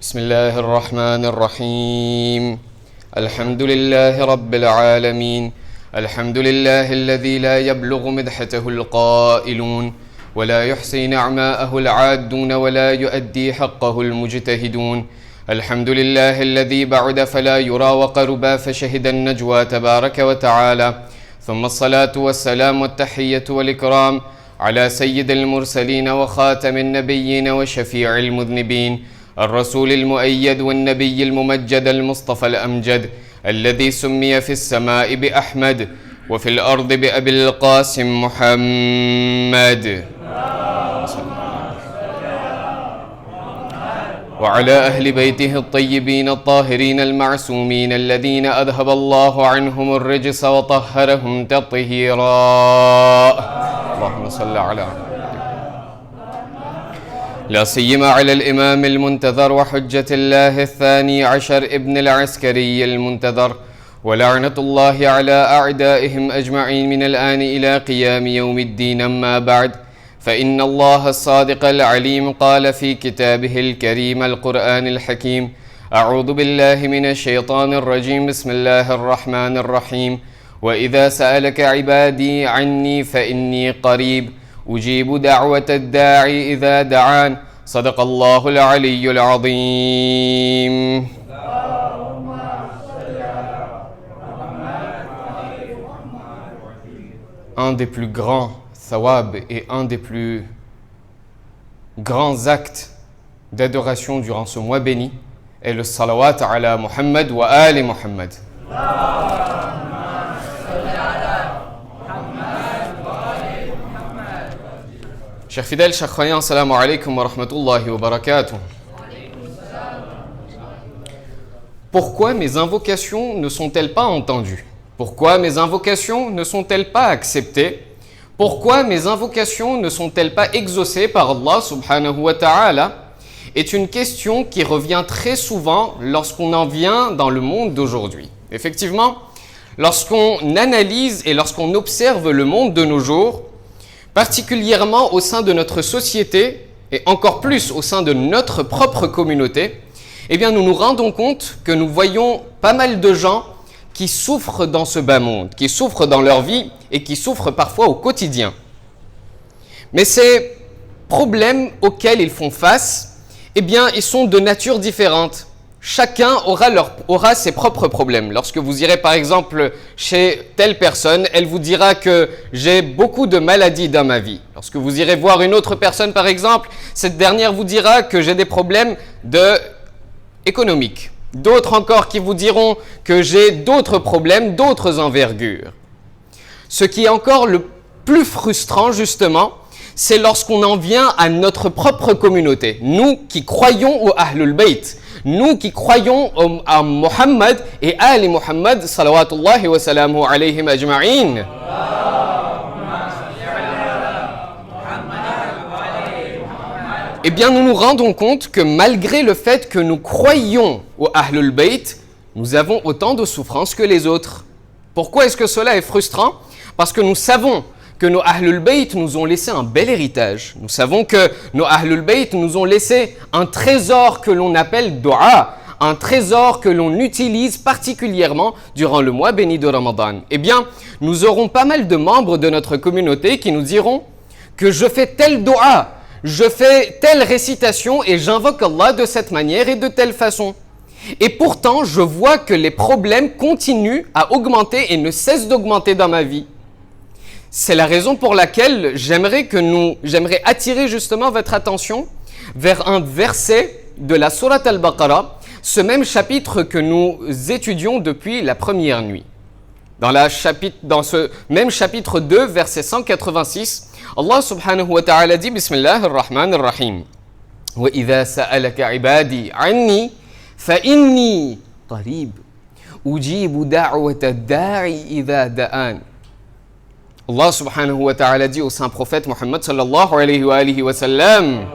بسم الله الرحمن الرحيم الحمد لله رب العالمين الحمد لله الذي لا يبلغ مدحته القائلون ولا يحصي نعماءه العادون ولا يؤدي حقه المجتهدون الحمد لله الذي بعد فلا يرى وقربا فشهد النجوى تبارك وتعالى ثم الصلاة والسلام والتحية والإكرام على سيد المرسلين وخاتم النبيين وشفيع المذنبين الرسول المؤيد والنبي الممجد المصطفى الأمجد الذي سمي في السماء بأحمد وفي الأرض بأبي القاسم محمد وعلى أهل بيته الطيبين الطاهرين المعصومين الذين أذهب الله عنهم الرجس وطهرهم تطهيرا اللهم صل على لا سيما على الإمام المنتظر وحجة الله الثاني عشر ابن العسكري المنتظر ولعنة الله على أعدائهم أجمعين من الآن إلى قيام يوم الدين. أما بعد، فإن الله الصادق العليم قال في كتابه الكريم القرآن الحكيم: أعوذ بالله من الشيطان الرجيم، بسم الله الرحمن الرحيم. وإذا سألك عبادي عني فإني قريب أجيب دعوة الداعي إذا دعان. صدق الله العلي العظيم. Un des plus grands thawab et un des plus grands actes d'adoration durant ce mois béni est le salawat ala Muhammad wa ali Muhammad. Chers fidèles, chers croyants, assalamu alaikum wa rahmatullahi wa barakatuh. Pourquoi mes invocations ne sont-elles pas entendues? Pourquoi mes invocations ne sont-elles pas acceptées? Pourquoi mes invocations ne sont-elles pas exaucées par Allah subhanahu wa ta'ala? Est une question qui revient très souvent lorsqu'on en vient dans le monde d'aujourd'hui. Effectivement, lorsqu'on analyse et lorsqu'on observe le monde de nos jours, particulièrement au sein de notre société et encore plus au sein de notre propre communauté, eh bien nous nous rendons compte que nous voyons pas mal de gens qui souffrent dans ce bas monde, qui souffrent dans leur vie et qui souffrent parfois au quotidien. Mais ces problèmes auxquels ils font face, eh bien ils sont de nature différente. Chacun aura ses propres problèmes. Lorsque vous irez par exemple chez telle personne, elle vous dira que j'ai beaucoup de maladies dans ma vie. Lorsque vous irez voir une autre personne par exemple, cette dernière vous dira que j'ai des problèmes économiques. D'autres encore qui vous diront que j'ai d'autres problèmes, d'autres envergures. Ce qui est encore le plus frustrant justement, c'est lorsqu'on en vient à notre propre communauté. Nous qui croyons au Ahlul Bayt, nous qui croyons à Muhammad et Ali Muhammad salawatullahi wa salamuhu alayhim ajma'in. Eh bien, nous nous rendons compte que malgré le fait que nous croyons au Ahlul Bayt, nous avons autant de souffrances que les autres. Pourquoi est-ce que cela est frustrant? Parce que nous savons que nos Ahlul Bayt nous ont laissé un bel héritage. Nous savons que nos Ahlul Bayt nous ont laissé un trésor que l'on appelle dua, un trésor que l'on utilise particulièrement durant le mois béni de Ramadan. Eh bien, nous aurons pas mal de membres de notre communauté qui nous diront que je fais tel dua, je fais telle récitation et j'invoque Allah de cette manière et de telle façon. Et pourtant, je vois que les problèmes continuent à augmenter et ne cessent d'augmenter dans ma vie. C'est la raison pour laquelle j'aimerais attirer justement votre attention vers un verset de la sourate Al-Baqarah, ce même chapitre que nous étudions depuis la première nuit. Dans ce même chapitre 2, verset 186, Allah subhanahu wa ta'ala dit: Bismillah ar-Rahman ar-Rahim. Wa idha sa'alaka ibadi anni fa inni qarib ujibu da'wata ad-da'i idha da'an. Allah subhanahu wa ta'ala dit au saint prophète Muhammad sallallahu alayhi wa sallam: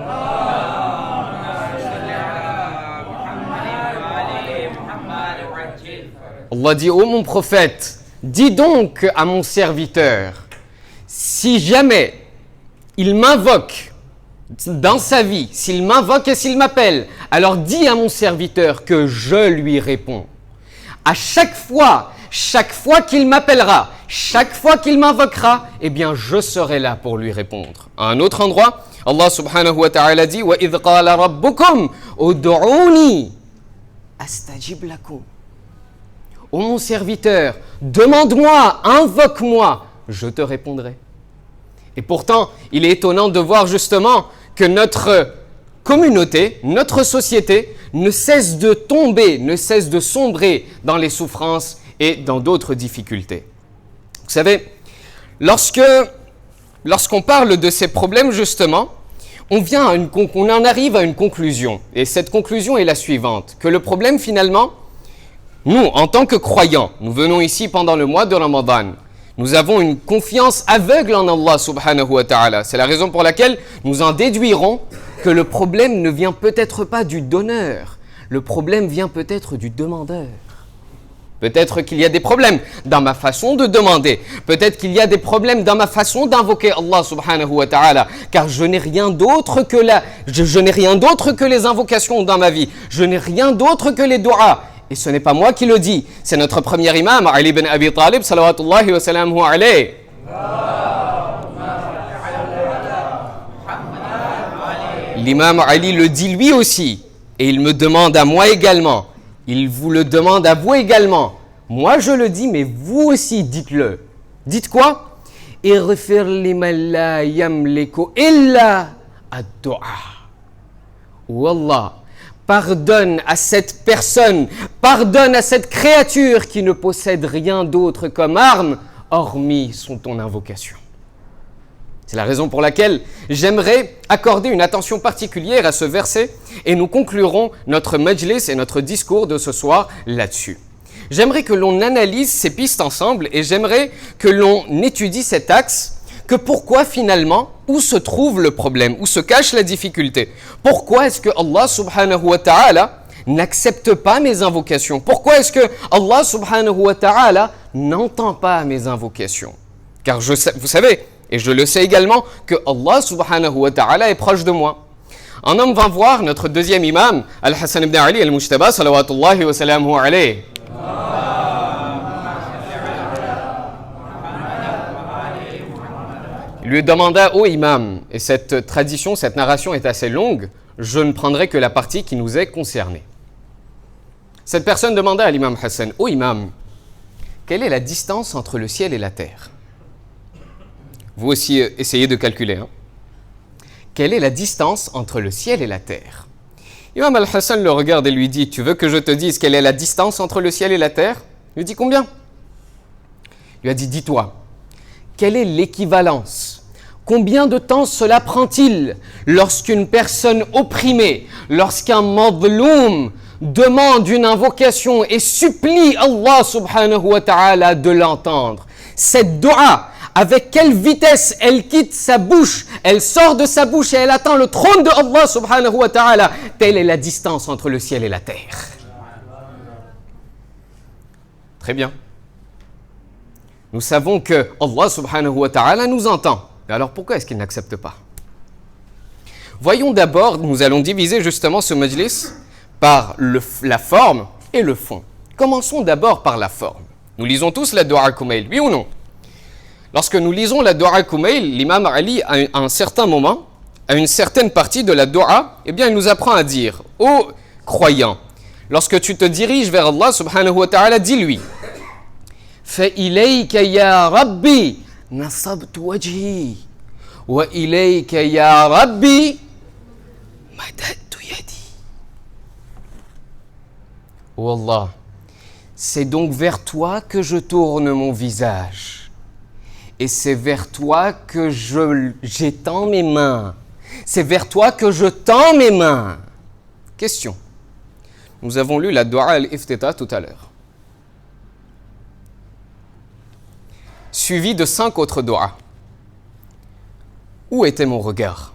Allah dit: ô mon prophète, dis donc à mon serviteur, si jamais il m'invoque dans sa vie, s'il m'invoque et s'il m'appelle, alors dis à mon serviteur que je lui réponds. À chaque fois qu'il m'appellera, chaque fois qu'il m'invoquera, eh bien je serai là pour lui répondre. À un autre endroit, Allah subhanahu wa ta'ala dit وَإِذْ قَالَ رَبُّكُمْ أُدْعُونِي أَسْتَجِبْ لَكُمْ. Ô mon serviteur, demande-moi, invoque-moi, je te répondrai. Et pourtant, il est étonnant de voir justement que notre communauté, notre société ne cesse de tomber, ne cesse de sombrer dans les souffrances et dans d'autres difficultés. Vous savez, lorsqu'on parle de ces problèmes justement, on en arrive à une conclusion. Et cette conclusion est la suivante, que le problème finalement, nous, en tant que croyants, nous venons ici pendant le mois de Ramadan, nous avons une confiance aveugle en Allah subhanahu wa ta'ala. C'est la raison pour laquelle nous en déduirons que le problème ne vient peut-être pas du donneur, le problème vient peut-être du demandeur. Peut-être qu'il y a des problèmes dans ma façon de demander. Peut-être qu'il y a des problèmes dans ma façon d'invoquer Allah subhanahu wa ta'ala. Car je n'ai rien d'autre que les invocations dans ma vie. Je n'ai rien d'autre que les du'as. Et ce n'est pas moi qui le dis. C'est notre premier imam, Ali ibn Abi Talib, salawatullahi wa salamuhu alayhi. L'imam Ali le dit lui aussi. Et il me demande à moi également. Il vous le demande à vous également. Moi je le dis, mais vous aussi dites-le. Dites quoi? Ighfir liman la yamliku illa ad-du'a. Wallah, pardonne à cette personne, pardonne à cette créature qui ne possède rien d'autre comme arme, hormis ton invocation. C'est la raison pour laquelle j'aimerais accorder une attention particulière à ce verset et nous conclurons notre majlis et notre discours de ce soir là-dessus. J'aimerais que l'on analyse ces pistes ensemble et j'aimerais que l'on étudie cet axe, que pourquoi finalement, où se trouve le problème, où se cache la difficulté. Pourquoi est-ce que Allah subhanahu wa ta'ala n'accepte pas mes invocations? Pourquoi est-ce que Allah subhanahu wa ta'ala n'entend pas mes invocations? Car vous savez, et je le sais également, que Allah subhanahu wa ta'ala est proche de moi. Un homme va voir notre deuxième imam, Al-Hassan ibn Ali al-Mujtaba, salawatullahi wa salamuhu alayhi. Il lui demanda au imam, et cette tradition, cette narration est assez longue, je ne prendrai que la partie qui nous est concernée. Cette personne demanda à l'imam Hassan, ô imam, quelle est la distance entre le ciel et la terre? Vous aussi, essayez de calculer. Quelle est la distance entre le ciel et la terre? Imam Al-Hassan le regarde et lui dit, tu veux que je te dise quelle est la distance entre le ciel et la terre? Il lui dit, combien? Il lui a dit, dis-toi, quelle est l'équivalence? Combien de temps cela prend-il lorsqu'une personne opprimée, lorsqu'un madloum demande une invocation et supplie Allah subhanahu wa ta'ala de l'entendre? Cette dua, avec quelle vitesse elle quitte sa bouche, elle sort de sa bouche et elle atteint le trône de Allah subhanahu wa ta'ala. Telle est la distance entre le ciel et la terre. Très bien. Nous savons que Allah subhanahu wa ta'ala nous entend. Mais alors pourquoi est-ce qu'il n'accepte pas? Voyons d'abord, nous allons diviser justement ce majlis par la forme et le fond. Commençons d'abord par la forme. Nous lisons tous la Dua al-Kumail, oui ou non? Lorsque nous lisons la Dua al-Kumail, l'imam Ali, à un certain moment, à une certaine partie de la Dua, eh bien, il nous apprend à dire, ô croyant, lorsque tu te diriges vers Allah subhanahu wa ta'ala, dis-lui, فَإِلَيْكَ يَا رَبِّي نَصَبْتُ وَجْهِي وَإِلَيْكَ يَا رَبِّي مَدَدْتُ يَدِي. Ô Allah, c'est donc vers toi que je tourne mon visage. Et c'est vers toi que j'étends mes mains. C'est vers toi que je tends mes mains. Question. Nous avons lu la Dua al-Iftita tout à l'heure. Suivi de 5 autres Dua. Où était mon regard?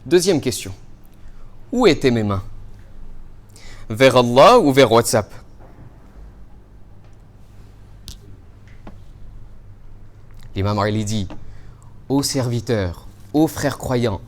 Deuxième question. Où étaient mes mains? Vers Allah ou vers WhatsApp? L'imam Ali dit, ô serviteur, ô frère croyant,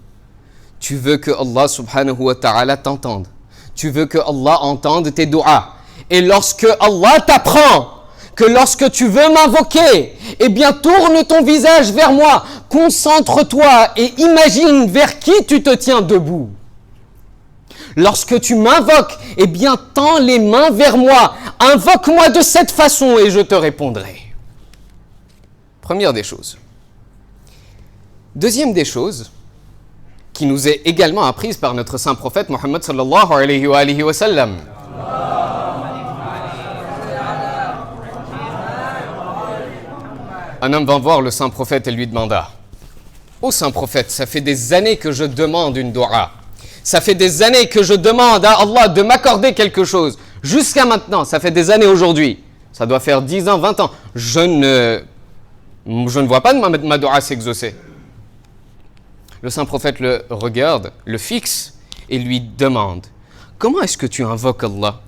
tu veux que Allah subhanahu wa ta'ala t'entende. Tu veux que Allah entende tes du'as. Et lorsque Allah t'apprend que lorsque tu veux m'invoquer, eh bien tourne ton visage vers moi, concentre-toi et imagine vers qui tu te tiens debout. Lorsque tu m'invoques, eh bien tends les mains vers moi, invoque-moi de cette façon et je te répondrai. Première des choses. Deuxième des choses, qui nous est également apprise par notre saint prophète Muhammad sallallahu alayhi wa sallam. Un homme vint voir le saint prophète et lui demanda: ô saint prophète, ça fait des années que je demande une dua. Ça fait des années que je demande à Allah de m'accorder quelque chose. Jusqu'à maintenant, ça fait des années aujourd'hui. Ça doit faire 10 ans, 20 ans. Je ne vois pas ma dua s'exaucer. Le saint prophète le regarde, le fixe et lui demande: comment est-ce que tu invoques Allah?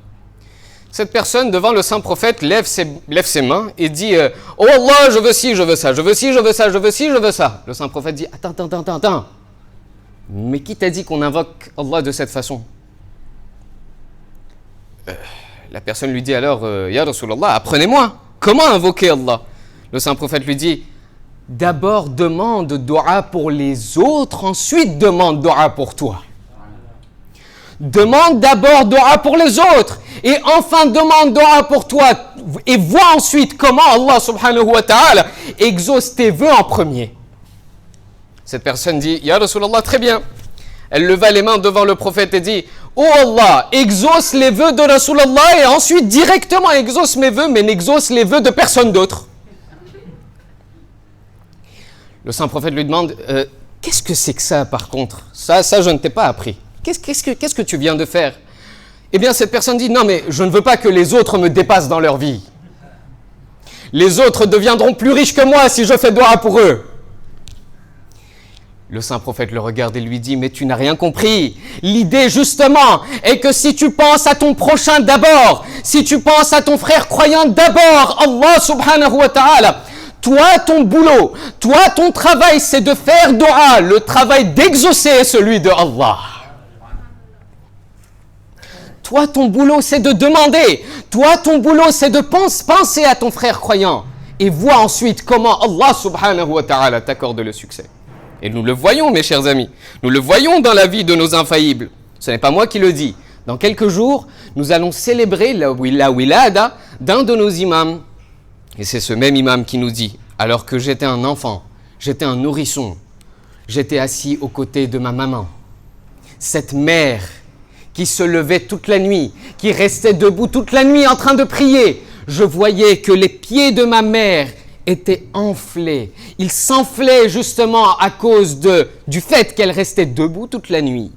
Cette personne, devant le saint prophète, lève ses mains et dit: oh Allah, je veux ci, je veux ça, je veux ci, je veux ça, je veux ci, je veux ça. Le saint prophète dit: attends. Mais qui t'a dit qu'on invoque Allah de cette façon? La personne lui dit alors: Ya Rasulallah, apprenez-moi, comment invoquer Allah? Le saint prophète lui dit: d'abord demande dua pour les autres, ensuite demande dua pour toi. Demande d'abord dua pour les autres et enfin demande dua pour toi et vois ensuite comment Allah subhanahu wa ta'ala exauce tes vœux en premier. Cette personne dit: Ya Rasulallah, très bien. Elle leva les mains devant le prophète et dit: oh Allah, exauce les vœux de Rasulallah et ensuite directement exauce mes vœux, mais n'exauce les vœux de personne d'autre. Le saint prophète lui demande: qu'est-ce que c'est que ça par contre? Ça je ne t'ai pas appris. Qu'est-ce que tu viens de faire? Eh bien cette personne dit: non mais je ne veux pas que les autres me dépassent dans leur vie. Les autres deviendront plus riches que moi si je fais dua pour eux. Le saint prophète le regarde et lui dit: mais tu n'as rien compris. L'idée justement est que si tu penses à ton prochain d'abord, si tu penses à ton frère croyant d'abord, Allah subhanahu wa ta'ala, toi ton boulot, toi ton travail c'est de faire dua, le travail d'exaucer est celui de Allah. Toi ton boulot c'est de demander, toi ton boulot c'est de penser à ton frère croyant et vois ensuite comment Allah subhanahu wa ta'ala t'accorde le succès. Et nous le voyons, mes chers amis, nous le voyons dans la vie de nos infaillibles. Ce n'est pas moi qui le dis. Dans quelques jours, nous allons célébrer la wilada d'un de nos imams. Et c'est ce même imam qui nous dit: alors que j'étais un enfant, j'étais un nourrisson, j'étais assis aux côtés de ma maman. Cette mère qui se levait toute la nuit, qui restait debout toute la nuit en train de prier, je voyais que les pieds de ma mère étaient enflés. Ils s'enflaient justement à cause du fait qu'elle restait debout toute la nuit.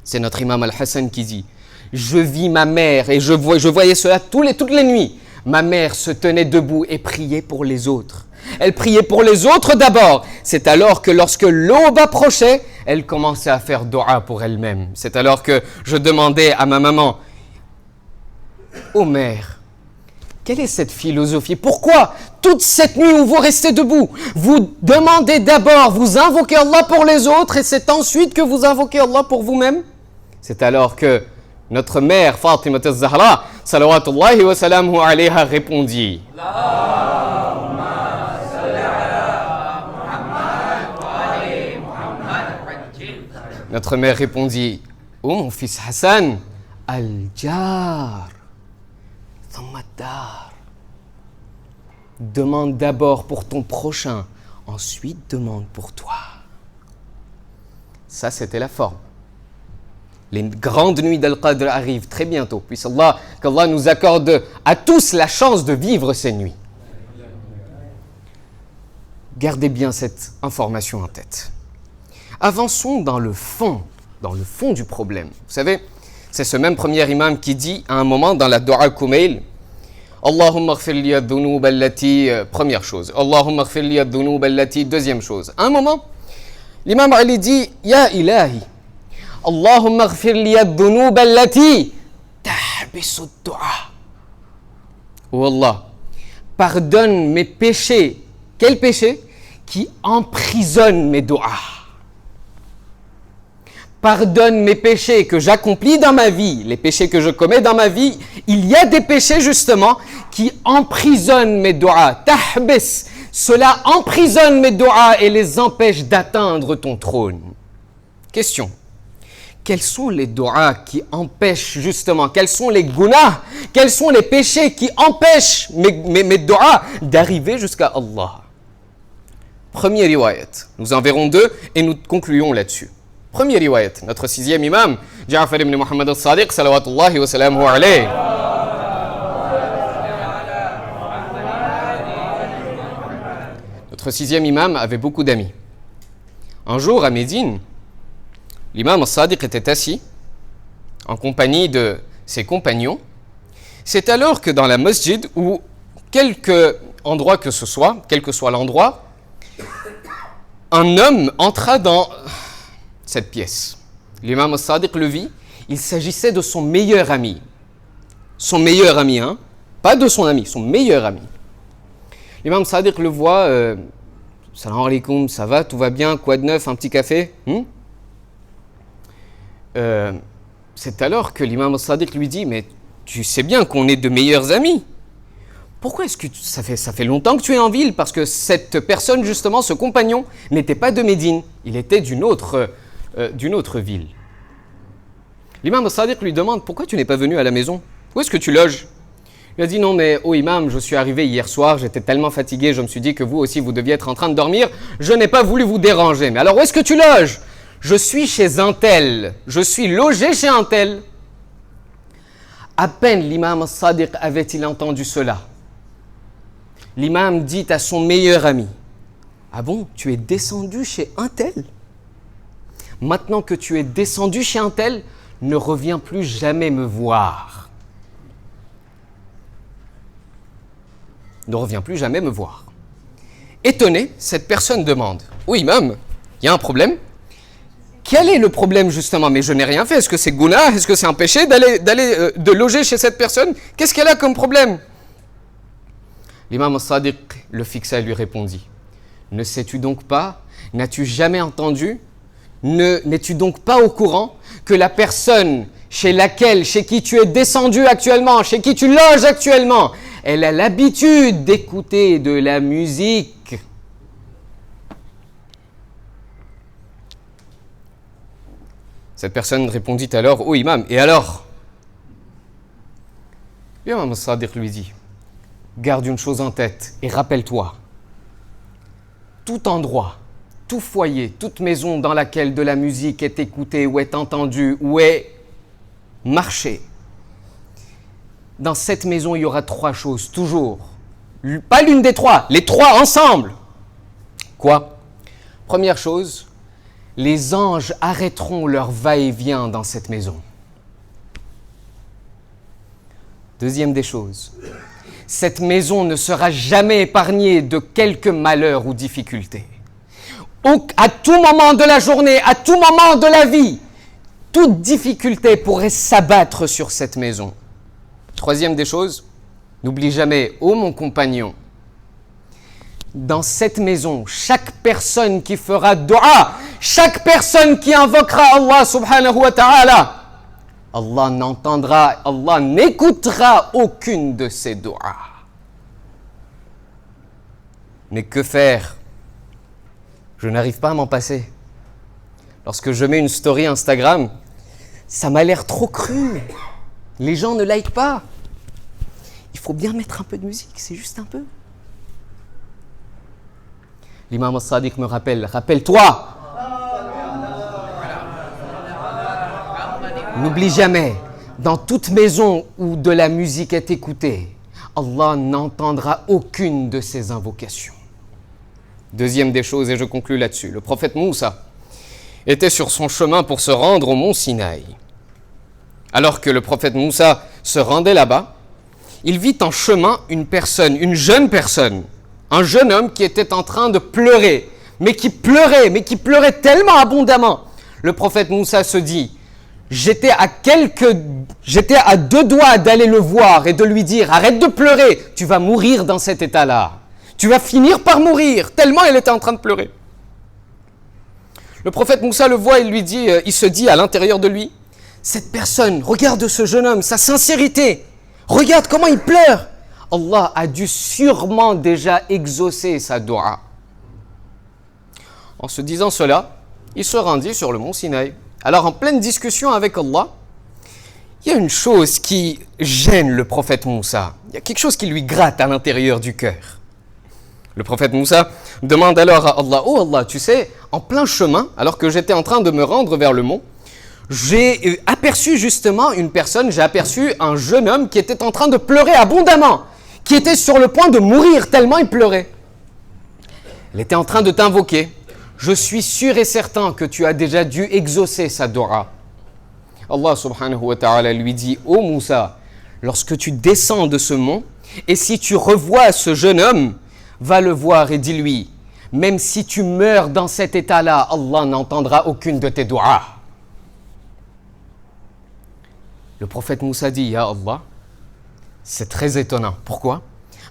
C'est notre imam Al-Hassan qui dit: je vis ma mère et je voyais cela toutes les nuits. Ma mère se tenait debout et priait pour les autres. Elle priait pour les autres d'abord. C'est alors que lorsque l'aube approchait, elle commençait à faire dua pour elle-même. C'est alors que je demandais à ma maman: ô mère, quelle est cette philosophie? Pourquoi toute cette nuit où vous restez debout, vous demandez d'abord, vous invoquez Allah pour les autres et c'est ensuite que vous invoquez Allah pour vous-même? C'est alors que notre mère Fatima az-Zahra, salawatullahi wa salamuhu alayha, répondit: notre mère répondit: ô mon fils Hassan, al-jar thumma ad-dar. Demande d'abord pour ton prochain, ensuite demande pour toi. Ça, c'était la forme. Les grandes nuits d'Al-Qadr arrivent très bientôt. Puisse qu'Allah nous accorde à tous la chance de vivre ces nuits. Gardez bien cette information en tête. Avançons dans le fond du problème. Vous savez, c'est ce même premier imam qui dit à un moment dans la Dua Kumail: Allahumma ghfir li ad-dhunub allati, première chose. Allahumma ghfir li ad-dhunub allati, deuxième chose. À un moment, l'imam Ali dit: Ya ilahi, Allahumma ghfir li ad-dhunub allati tahbisu ad-du'a. Oh Allah, pardonne mes péchés. Quels péchés? qui emprisonne mes doigts. Pardonne mes péchés que j'accomplis dans ma vie, les péchés que je commets dans ma vie. Il y a des péchés justement qui emprisonnent mes doigts. Tahbis, cela emprisonne mes doigts et les empêche d'atteindre ton trône. Question. Quels sont les doigts qui empêchent justement, quels sont les gunas, quels sont les péchés qui empêchent mes doigts d'arriver jusqu'à Allah? Premier riwayat, nous en verrons deux et nous concluons là-dessus. Premier riwayat, notre sixième imam, Ja'far ibn Muhammad al-Sadiq, salawatullahi wa salamuhu alayhi. Notre sixième imam avait beaucoup d'amis. Un jour à Médine, l'imam al-Sadiq était assis en compagnie de ses compagnons. C'est alors que dans la masjid ou quelque endroit que ce soit, quel que soit l'endroit, un homme entra dans cette pièce. L'imam al-Sadiq le vit, il s'agissait de son meilleur ami. Son meilleur ami, hein? Pas de son ami, son meilleur ami. L'imam al-Sadiq le voit, salam alaikum, ça va, tout va bien, quoi de neuf, un petit café? C'est alors que l'imam al-Sadiq lui dit, mais tu sais bien qu'on est de meilleurs amis. Pourquoi est-ce que ça fait longtemps que tu es en ville? Parce que cette personne, justement, ce compagnon, n'était pas de Médine. Il était d'une autre ville. L'imam al-Sadiq lui demande, pourquoi tu n'es pas venu à la maison? Où est-ce que tu loges? Il a dit, non mais oh imam, je suis arrivé hier soir, j'étais tellement fatigué, je me suis dit que vous aussi vous deviez être en train de dormir, je n'ai pas voulu vous déranger. Mais alors où est-ce que tu loges? Je suis chez un tel, je suis logé chez un tel. À peine l'imam al-Sadiq avait-il entendu cela, l'imam dit à son meilleur ami, ah bon, tu es descendu chez un tel? Maintenant que tu es descendu chez un tel, ne reviens plus jamais me voir. Ne reviens plus jamais me voir. Étonné, cette personne demande, oui imam, il y a un problème? Quel est le problème justement? Mais je n'ai rien fait. Est-ce que c'est gounah? Est-ce que c'est un péché de loger chez cette personne? Qu'est-ce qu'elle a comme problème? L'imam al-Sadiq le fixa et lui répondit, ne sais-tu donc pas, n'as-tu jamais entendu, n'es-tu donc pas au courant que la personne chez qui tu es descendu actuellement, chez qui tu loges actuellement, elle a l'habitude d'écouter de la musique? Cette personne répondit alors, oh imam, et alors? L'imam al-Sadiq lui dit, garde une chose en tête et rappelle-toi, tout endroit, tout foyer, toute maison dans laquelle de la musique est écoutée ou est entendue ou est marchée, dans cette maison il y aura trois choses, toujours. Pas l'une des trois, les trois ensemble. Quoi? Première chose, les anges arrêteront leur va-et-vient dans cette maison. Deuxième des choses, cette maison ne sera jamais épargnée de quelque malheur ou difficulté. À tout moment de la journée, à tout moment de la vie, toute difficulté pourrait s'abattre sur cette maison. Troisième des choses, n'oublie jamais, ô mon compagnon, dans cette maison, chaque personne qui fera dua, chaque personne qui invoquera Allah subhanahu wa ta'ala, Allah n'entendra, Allah n'écoutera aucune de ces duas. Mais que faire? Je n'arrive pas à m'en passer. Lorsque je mets une story Instagram, ça m'a l'air trop cru. Les gens ne likent pas. Il faut bien mettre un peu de musique, c'est juste un peu. L'imam al-Sadiq me rappelle, rappelle-toi, n'oublie jamais, dans toute maison où de la musique est écoutée, Allah n'entendra aucune de ses invocations. Deuxième des choses, et je conclus là-dessus, le prophète Moussa était sur son chemin pour se rendre au mont Sinaï. Alors que le prophète Moussa se rendait là-bas, il vit en chemin une personne, une jeune personne, un jeune homme qui était en train de pleurer, mais qui pleurait tellement abondamment. Le prophète Moussa se dit, j'étais à deux doigts d'aller le voir et de lui dire, arrête de pleurer, tu vas mourir dans cet état-là. Tu vas finir par mourir, tellement il était en train de pleurer. Le prophète Moussa le voit, il se dit à l'intérieur de lui, cette personne, regarde ce jeune homme, sa sincérité, regarde comment il pleure. Allah a dû sûrement déjà exaucer sa doua. En se disant cela, il se rendit sur le mont Sinaï. Alors en pleine discussion avec Allah, il y a une chose qui gêne le prophète Moussa. Il y a quelque chose qui lui gratte à l'intérieur du cœur. Le prophète Moussa demande alors à Allah, « Oh Allah, tu sais, en plein chemin, alors que j'étais en train de me rendre vers le mont, j'ai aperçu justement une personne, j'ai aperçu un jeune homme qui était en train de pleurer abondamment, qui était sur le point de mourir tellement il pleurait. Il était en train de t'invoquer. Je suis sûr et certain que tu as déjà dû exaucer sa doua. » Allah subhanahu wa ta'ala lui dit, « Oh Moussa, lorsque tu descends de ce mont, et si tu revois ce jeune homme, va le voir et dis-lui, même si tu meurs dans cet état-là, Allah n'entendra aucune de tes douas. » Le prophète Moussa dit, « Ya Allah, c'est très étonnant. Pourquoi ?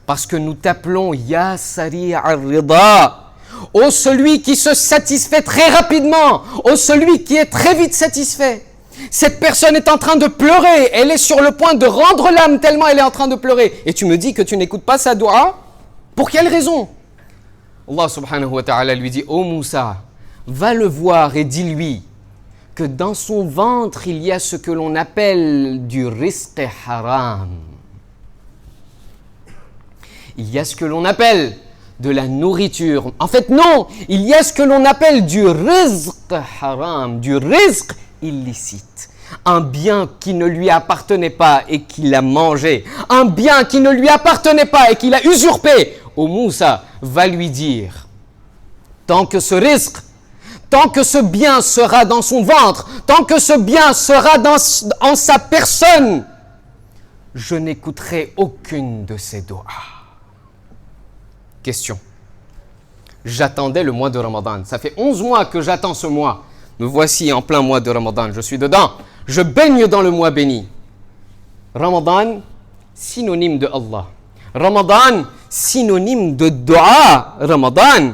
Parce que nous t'appelons Ya Sari' al-Rida. Ô celui qui se satisfait très rapidement, ô celui qui est très vite satisfait. Cette personne est en train de pleurer, elle est sur le point de rendre l'âme tellement elle est en train de pleurer. Et tu me dis que tu n'écoutes pas sa doua ? Pour quelle raison ? Allah subhanahu wa ta'ala lui dit, ô Moussa, va le voir et dis-lui que dans son ventre il y a ce que l'on appelle du rizq haram. Il y a ce que l'on appelle de la nourriture. En fait, non, il y a ce que l'on appelle du rizq haram, du rizq illicite. Un bien qui ne lui appartenait pas et qu'il a mangé. Un bien qui ne lui appartenait pas et qu'il a usurpé. Ô Moussa, va lui dire, tant que ce rizq, tant que ce bien sera dans son ventre, tant que ce bien sera en sa personne, je n'écouterai aucune de ses doigts. Question. J'attendais le mois de Ramadan. Ça fait 11 mois que j'attends ce mois. Me voici en plein mois de Ramadan. Je suis dedans. Je baigne dans le mois béni. Ramadan, synonyme de Allah. Ramadan, synonyme de dua. Ramadan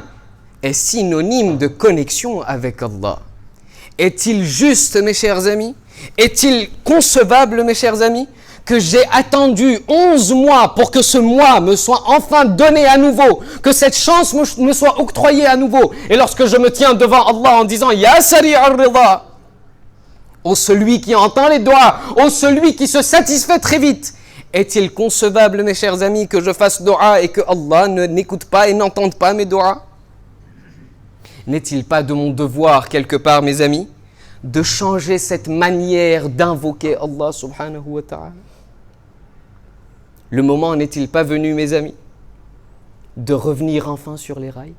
est synonyme de connexion avec Allah. Est-il juste, mes chers amis? Est-il concevable, mes chers amis, que j'ai attendu 11 mois pour que ce mois me soit enfin donné à nouveau, que cette chance me soit octroyée à nouveau, et lorsque je me tiens devant Allah en disant « Ya Sari' al-Rida » ô celui qui entend les doigts, ô celui qui se satisfait très vite, est-il concevable, mes chers amis, que je fasse dua et que Allah n'écoute pas et n'entende pas mes doigts? N'est-il pas de mon devoir, quelque part, mes amis, de changer cette manière d'invoquer Allah subhanahu wa ta'ala? Le moment n'est-il pas venu, mes amis, de revenir enfin sur les rails?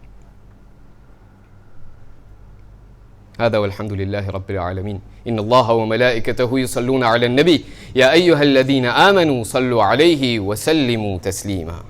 هذا والحمد لله رب العالمين إن الله وملائكته يصلون على النبي يا أيها الذين آمنوا صلوا عليه وسلموا تسليما